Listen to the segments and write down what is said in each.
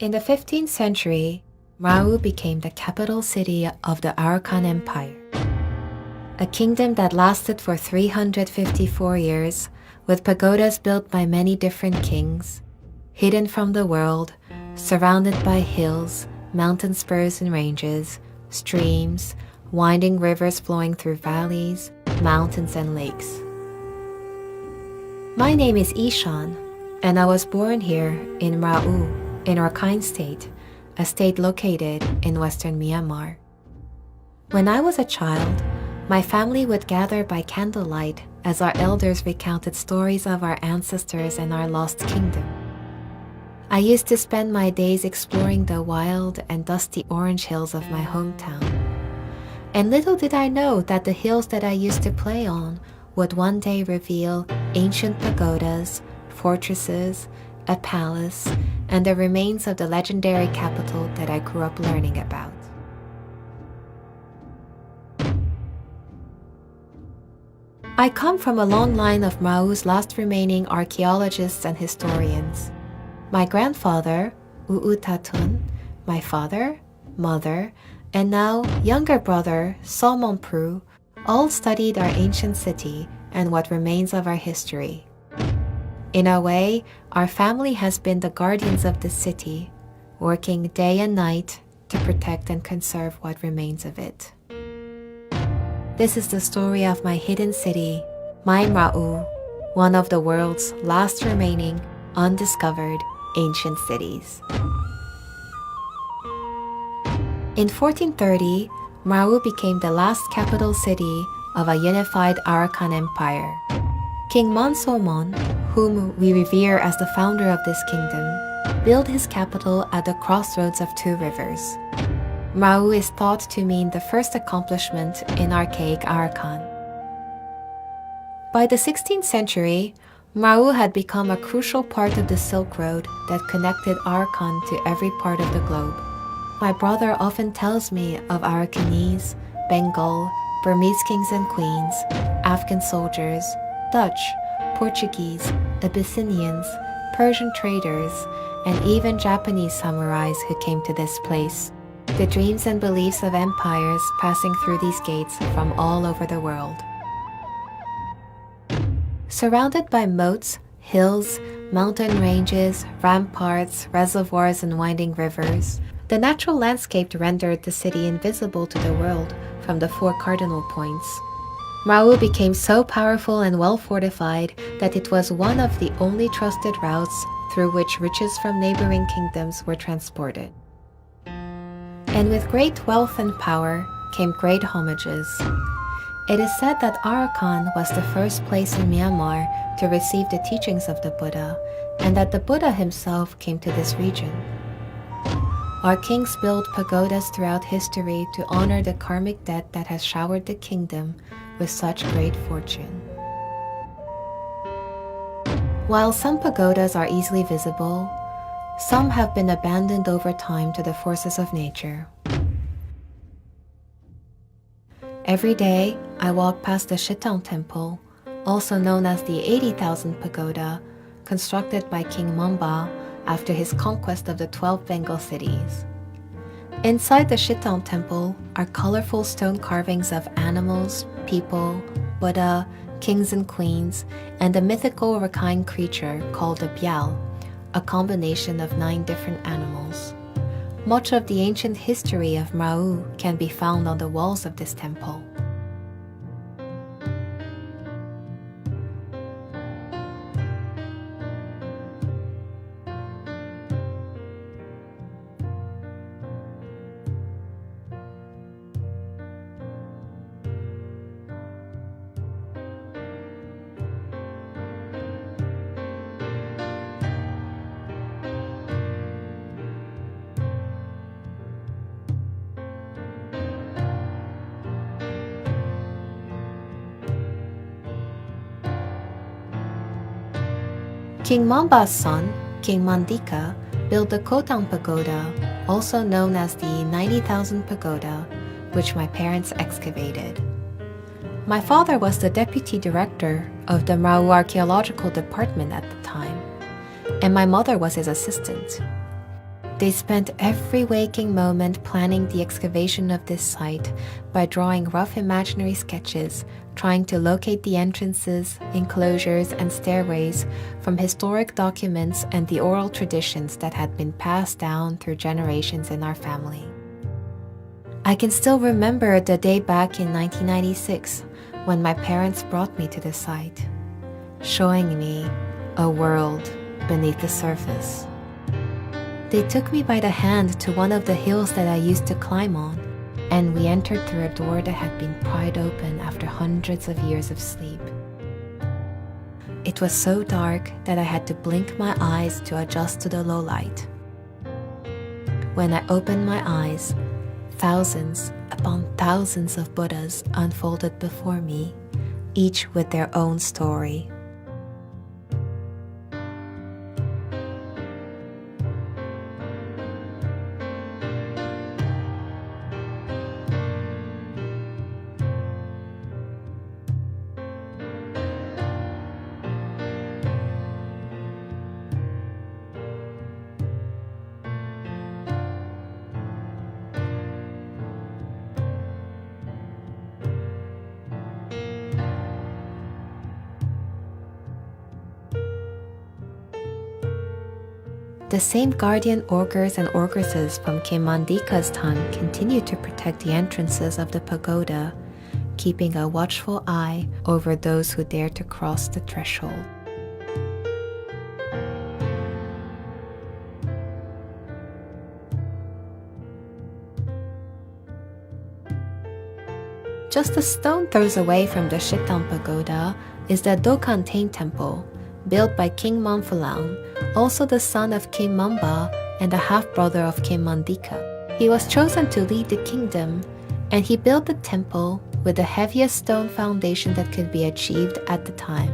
In the 15th century, Mrau became the capital city of the Arakan Empire, a kingdom that lasted for 354 years, with pagodas built by many different kings, hidden from the world, surrounded by hills, mountain spurs and ranges, streams, winding rivers flowing through valleys, mountains and lakes. My name is Ishan, and I was born here in Mrau, in Rakhine State, a state located in western Myanmar. When I was a child, my family would gather by candlelight as our elders recounted stories of our ancestors and our lost kingdom. I used to spend my days exploring the wild and dusty orange hills of my hometown. And little did I know that the hills that I used to play on would one day reveal ancient pagodas, fortresses, a palace, and the remains of the legendary capital that I grew up learning about. I come from a long line of Mrau's last remaining archaeologists and historians. My grandfather, Tatun, my father, mother, and now younger brother, Pru, all studied our ancient city and what remains of our history. In a way, our family has been the guardians of the city, working day and night to protect and conserve what remains of it. This is the story of my hidden city, my Mrau, one of the world's last remaining undiscovered ancient cities. In 1430, Mrau became the last capital city of a unified Arakan Empire. King Mansobon, whom we revere as the founder of this kingdom, built his capital at the crossroads of two rivers. Mrau is thought to mean the first accomplishment in archaic Arakan. By the 16th century, Mrau had become a crucial part of the Silk Road that connected Arakan to every part of the globe. My brother often tells me of Arakanese, Bengal, Burmese kings and queens, Afghan soldiers, Dutch, Portuguese, Abyssinians, Persian traders, and even Japanese samurais who came to this place. The dreams and beliefs of empires passing through these gates from all over the world. Surrounded by moats, hills, mountain ranges, ramparts, reservoirs, and winding rivers, the natural landscape rendered the city invisible to the world from the four cardinal points. Mrau became so powerful and well fortified that it was one of the only trusted routes through which riches from neighboring kingdoms were transported. And with great wealth and power came great homages. It is said that Arakan was the first place in Myanmar to receive the teachings of the Buddha, and that the Buddha himself came to this region. Our kings built pagodas throughout history to honor the karmic debt that has showered the kingdom with such great fortune. While some pagodas are easily visible, some have been abandoned over time to the forces of nature. Every day, I walk past the Shitang Temple, also known as the 80,000 Pagoda, constructed by King Mamba after his conquest of the 12 Bengal cities. Inside the Shitang Temple are colorful stone carvings of animals, people, Buddha, kings and queens, and a mythical Rakhine creature called a Byal, a combination of 9 different animals. Much of the ancient history of Mrau can be found on the walls of this temple. King Mamba's son, King Mandika, built the Kotang Pagoda, also known as the 90,000 Pagoda, which my parents excavated. My father was the deputy director of the Mrau Archaeological Department at the time, and my mother was his assistant. They spent every waking moment planning the excavation of this site by drawing rough imaginary sketches, trying to locate the entrances, enclosures, and stairways from historic documents and the oral traditions that had been passed down through generations in our family. I can still remember the day back in 1996 when my parents brought me to the site, showing me a world beneath the surface. They took me by the hand to one of the hills that I used to climb on, and we entered through a door that had been pried open after hundreds of years of sleep. It was so dark that I had to blink my eyes to adjust to the low light. When I opened my eyes, thousands upon thousands of Buddhas unfolded before me, each with their own story. The same guardian augurs and augresses from King Mandika's time continue to protect the entrances of the pagoda, keeping a watchful eye over those who dare to cross the threshold. Just a stone throws away from the Shitan Pagoda is the Dokantain Temple, built by King Manphalang, also the son of King Mamba and the half-brother of King Mandika. He was chosen to lead the kingdom, and he built the temple with the heaviest stone foundation that could be achieved at the time.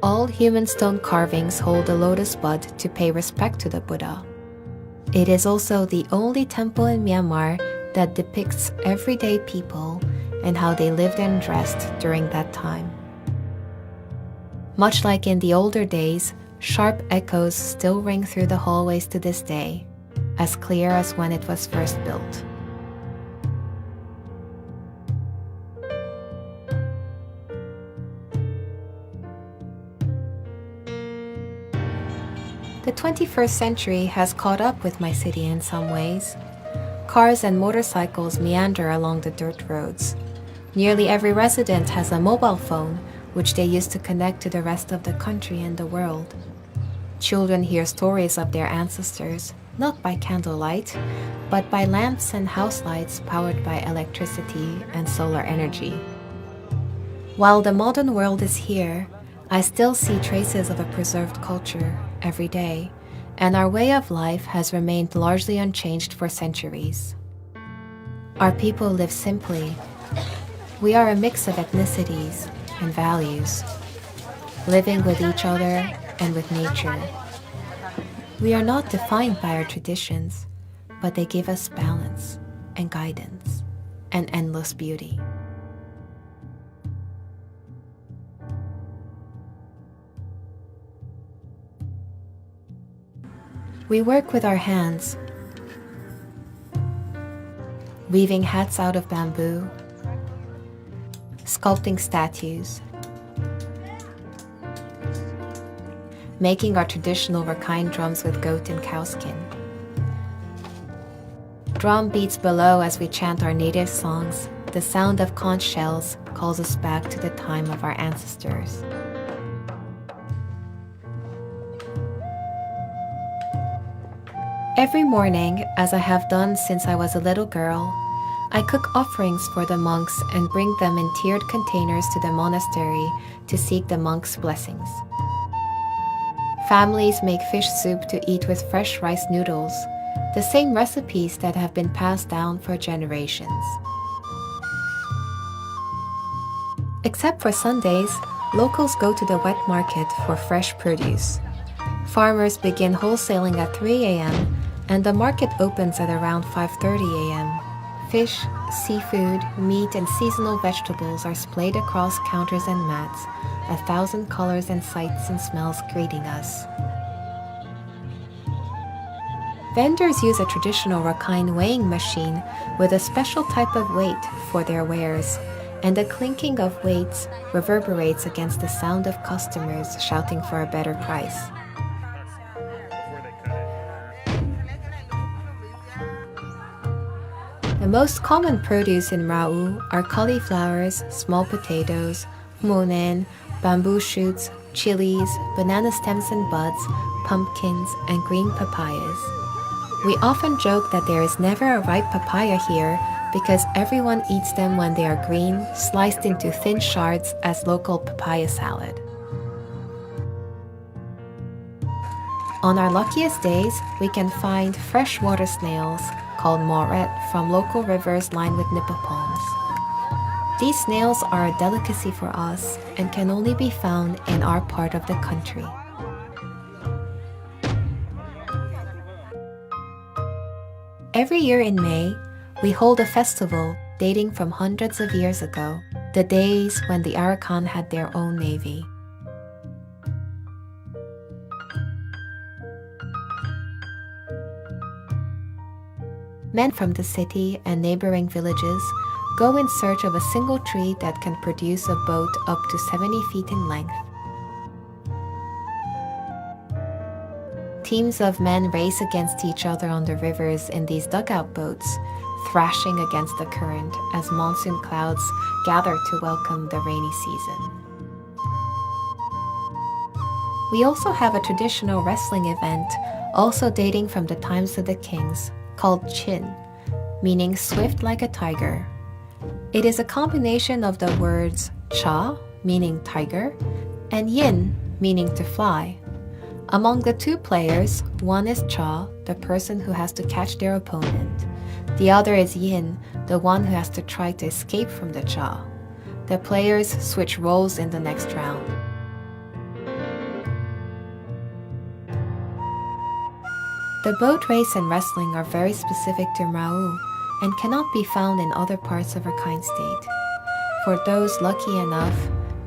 All human stone carvings hold a lotus bud to pay respect to the Buddha. It is also the only temple in Myanmar that depicts everyday people and how they lived and dressed during that time. Much like in the older days, sharp echoes still ring through the hallways to this day, as clear as when it was first built. The 21st century has caught up with my city in some ways. Cars and motorcycles meander along the dirt roads. Nearly every resident has a mobile phone, which they use to connect to the rest of the country and the world. Children hear stories of their ancestors, not by candlelight, but by lamps and house lights powered by electricity and solar energy. While the modern world is here, I still see traces of a preserved culture every day, and our way of life has remained largely unchanged for centuries. Our people live simply. We are a mix of ethnicities and values, living with each other and with nature. We are not defined by our traditions, but they give us balance and guidance and endless beauty. We work with our hands, weaving hats out of bamboo, sculpting statues, making our traditional Rakhine drums with goat and cow skin. Drum beats below as we chant our native songs. The sound of conch shells calls us back to the time of our ancestors. Every morning, as I have done since I was a little girl, I cook offerings for the monks and bring them in tiered containers to the monastery to seek the monks' blessings. Families make fish soup to eat with fresh rice noodles, the same recipes that have been passed down for generations. Except for Sundays, locals go to the wet market for fresh produce. Farmers begin wholesaling at 3 a.m. and the market opens at around 5:30 a.m. Fish, seafood, meat, and seasonal vegetables are splayed across counters and mats, 1,000 colors and sights and smells greeting us. Vendors use a traditional Rakhine weighing machine with a special type of weight for their wares, and the clinking of weights reverberates against the sound of customers shouting for a better price. The most common produce in Rau are cauliflowers, small potatoes, monen, bamboo shoots, chilies, banana stems and buds, pumpkins, and green papayas. We often joke that there is never a ripe papaya here because everyone eats them when they are green, sliced into thin shards as local papaya salad. On our luckiest days, we can find freshwater snails called moret from local rivers lined with nipa palms. These snails are a delicacy for us and can only be found in our part of the country. Every year in May, we hold a festival dating from hundreds of years ago, the days when the Arakan had their own navy. Men from the city and neighboring villages go in search of a single tree that can produce a boat up to 70 feet in length. Teams of men race against each other on the rivers in these dugout boats, thrashing against the current as monsoon clouds gather to welcome the rainy season. We also have a traditional wrestling event, also dating from the times of the kings, called chin, meaning swift like a tiger. It is a combination of the words cha, meaning tiger, and yin, meaning to fly. Among the two players, one is cha, the person who has to catch their opponent. The other is yin, the one who has to try to escape from the cha. The players switch roles in the next round. The boat race and wrestling are very specific to Mrau and cannot be found in other parts of Rakhine State. For those lucky enough,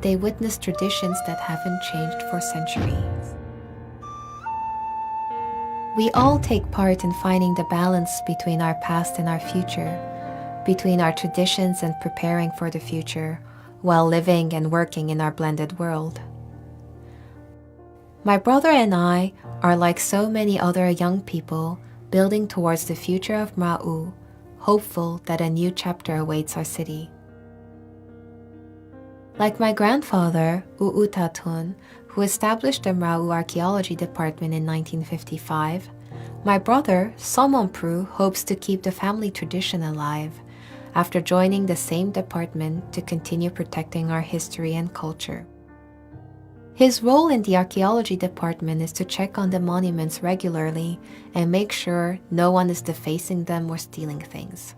they witness traditions that haven't changed for centuries. We all take part in finding the balance between our past and our future, between our traditions and preparing for the future, while living and working in our blended world. My brother and I are like so many other young people building towards the future of Mrau, hopeful that a new chapter awaits our city. Like my grandfather, Uutatun, who established the Mrau Archaeology Department in 1955, my brother, Somonpru, hopes to keep the family tradition alive after joining the same department to continue protecting our history and culture. His role in the archaeology department is to check on the monuments regularly and make sure no one is defacing them or stealing things.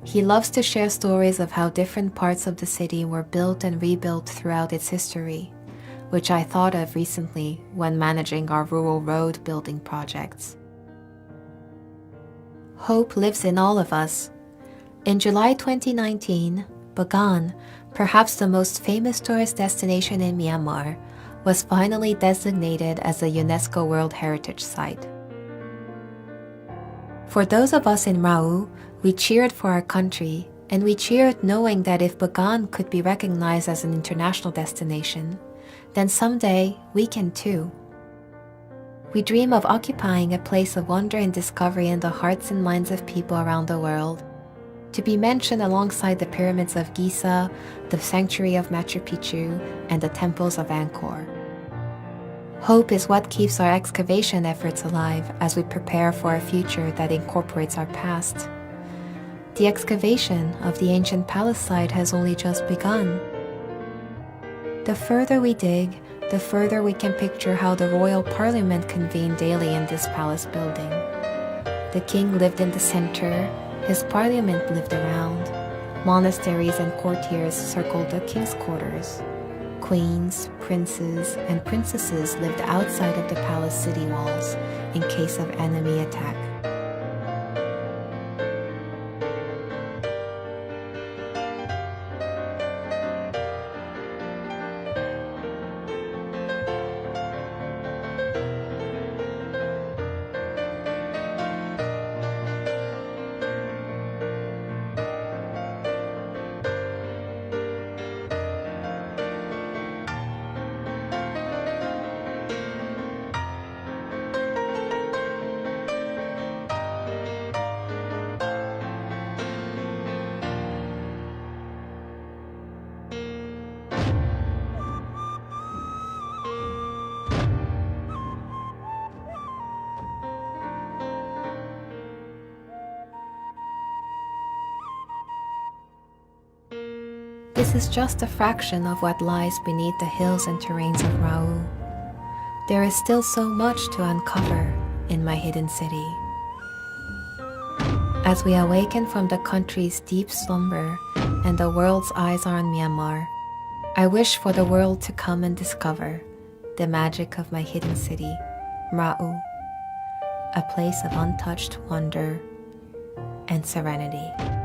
He loves to share stories of how different parts of the city were built and rebuilt throughout its history, which I thought of recently when managing our rural road building projects. Hope lives in all of us. In July 2019, Bagan, perhaps the most famous tourist destination in Myanmar, was finally designated as a UNESCO World Heritage Site. For those of us in Mrau, we cheered for our country, and we cheered knowing that if Bagan could be recognized as an international destination, then someday we can too. We dream of occupying a place of wonder and discovery in the hearts and minds of people around the world, to be mentioned alongside the pyramids of Giza, the sanctuary of Machu Picchu, and the temples of Angkor. Hope is what keeps our excavation efforts alive as we prepare for a future that incorporates our past. The excavation of the ancient palace site has only just begun. The further we dig, the further we can picture how the royal parliament convened daily in this palace building. The king lived in the center, his parliament lived around. Monasteries and courtiers circled the king's quarters. Queens, princes, and princesses lived outside of the palace city walls in case of enemy attack. this is just a fraction of what lies beneath the hills and terrains of Rau. There is still so much to uncover in my hidden city. As we awaken from the country's deep slumber and the world's eyes are on Myanmar, I wish for the world to come and discover the magic of my hidden city, Rau, a place of untouched wonder and serenity.